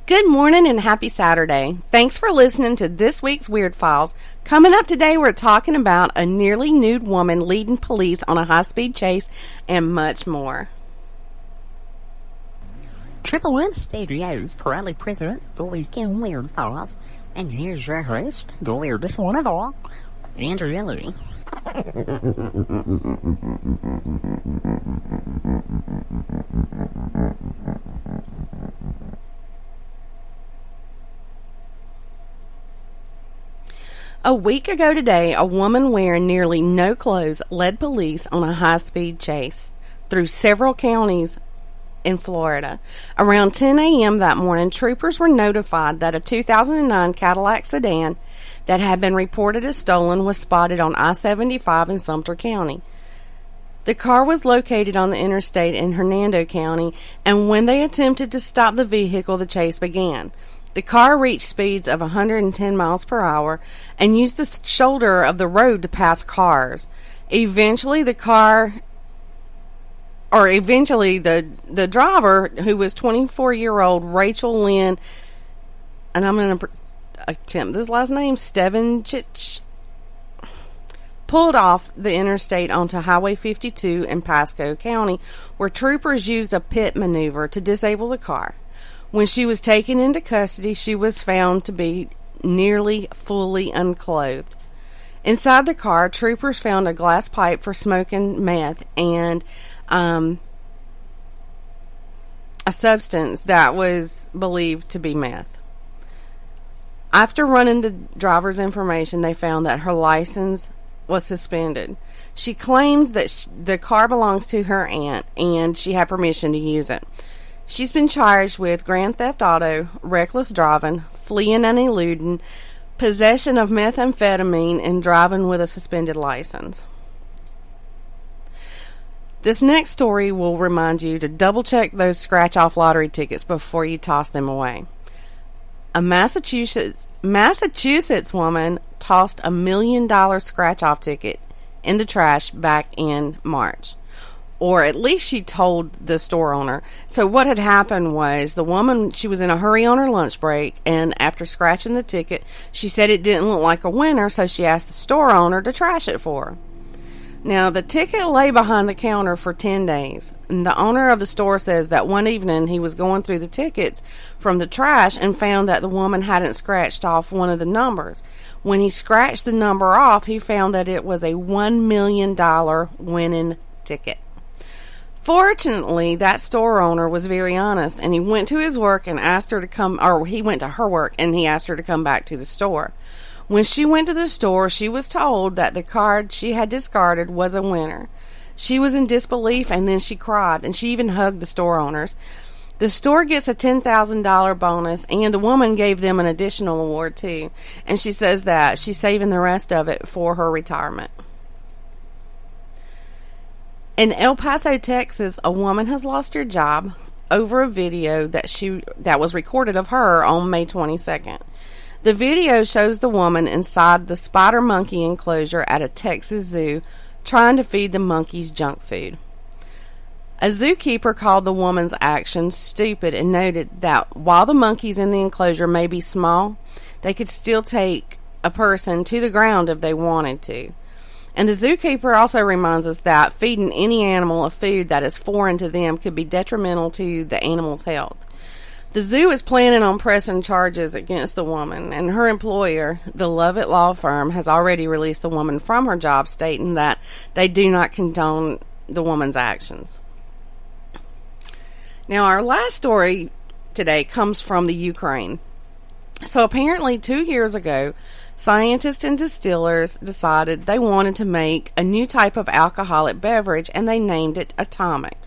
Good morning and happy Saturday. Thanks for listening to this week's Weird Files. Coming up today, we're talking about a nearly nude woman leading police on a high-speed chase and much more. Triple M Studios proudly presents the Weekend Weird Files. And here's your host, the weirdest one of all, Andrea Louie. A week ago today, a woman wearing nearly no clothes led police on a high-speed chase through several counties in Florida. Around 10 a.m. that morning, troopers were notified that a 2009 Cadillac sedan that had been reported as stolen was spotted on I-75 in Sumter County. The car was located on the interstate in Hernando County, and when they attempted to stop the vehicle, the chase began. The car reached speeds of 110 miles per hour and used the shoulder of the road to pass cars. Eventually, the driver, who was 24-year-old Rachel Lynn, and I'm going to attempt this last name, Stevenchich, pulled off the interstate onto Highway 52 in Pasco County, where troopers used a pit maneuver to disable the car. When she was taken into custody, she was found to be nearly fully unclothed. Inside the car, troopers found a glass pipe for smoking meth and a substance that was believed to be meth. After running the driver's information, they found that her license was suspended. She claims that the car belongs to her aunt and she had permission to use it. She's been charged with grand theft auto, reckless driving, fleeing and eluding, possession of methamphetamine, and driving with a suspended license. This next story will remind you to double-check those scratch-off lottery tickets before you toss them away. A Massachusetts woman tossed $1 million scratch-off ticket in the trash back in March. Or at least she told the store owner. So what had happened was the woman, she was in a hurry on her lunch break, and after scratching the ticket, she said it didn't look like a winner, so she asked the store owner to trash it for her. Now, the ticket lay behind the counter for 10 days, and the owner of the store says that one evening he was going through the tickets from the trash and found that the woman hadn't scratched off one of the numbers. When he scratched the number off, he found that it was a $1 million winning ticket. Fortunately, that store owner was very honest, and he went to his work and asked her to come, or he went to her work and he asked her to come back to the store. When she went to the store, she was told that the card she had discarded was a winner. She was in disbelief, and then she cried, and she even hugged the store owners. The store gets a $10,000 bonus, and the woman gave them an additional award too, and she says that she's saving the rest of it for her retirement. In El Paso, Texas, a woman has lost her job over a video that was recorded of her on May 22nd. The video shows the woman inside the spider monkey enclosure at a Texas zoo trying to feed the monkeys junk food. A zookeeper called the woman's actions stupid and noted that while the monkeys in the enclosure may be small, they could still take a person to the ground if they wanted to. And the zookeeper also reminds us that feeding any animal a food that is foreign to them could be detrimental to the animal's health. The zoo is planning on pressing charges against the woman, and her employer, the Lovett Law Firm, has already released the woman from her job, stating that they do not condone the woman's actions. Now, our last story today comes from the Ukraine. So apparently 2 years ago, scientists and distillers decided they wanted to make a new type of alcoholic beverage, and they named it Atomik.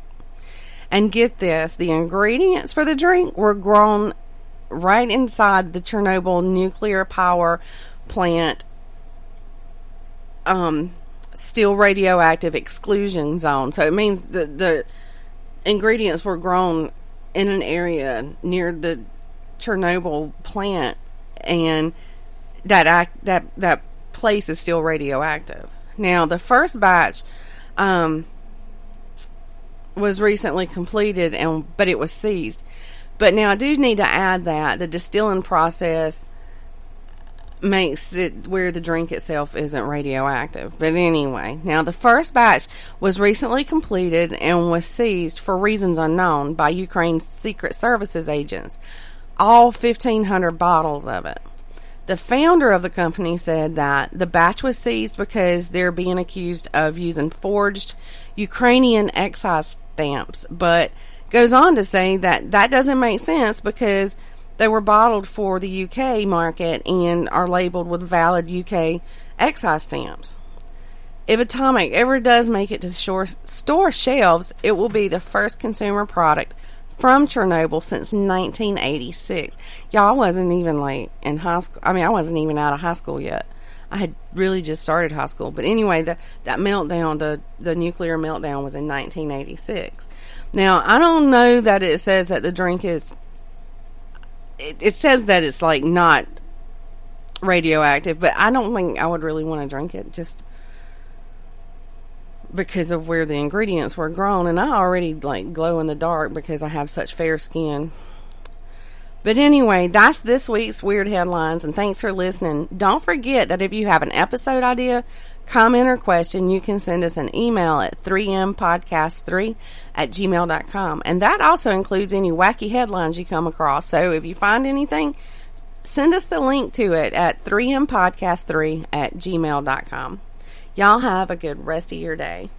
And get this, the ingredients for the drink were grown right inside the Chernobyl nuclear power plant still radioactive exclusion zone. So it means the ingredients were grown in an area near the Chernobyl plant, and that place is still radioactive. Now, the first batch was recently completed, but it was seized. But now I do need to add that the distilling process makes it where the drink itself isn't radioactive. But anyway, now the first batch was recently completed and was seized for reasons unknown by Ukraine's Secret Services agents. All 1,500 bottles of it. The founder of the company said that the batch was seized because they're being accused of using forged Ukrainian excise stamps, but goes on to say that that doesn't make sense because they were bottled for the UK market and are labeled with valid UK excise stamps. If Atomik ever does make it to store shelves, it will be the first consumer product from Chernobyl since 1986. Y'all, I wasn't even like in high school. I mean, I wasn't even out of high school yet. I had really just started high school. But anyway, that meltdown, the nuclear meltdown was in 1986. Now, I don't know that it says that the drink is... It says that it's like not radioactive, but I don't think I would really want to drink it just because of where the ingredients were grown, and I already like glow in the dark because I have such fair skin. But anyway, that's this week's Weird Headlines, and thanks for listening. Don't forget that if you have an episode idea, comment, or question, you can send us an email at 3mpodcast3@gmail.com. And that also includes any wacky headlines you come across. So if you find anything, send us the link to it at 3mpodcast3@gmail.com. Y'all have a good rest of your day.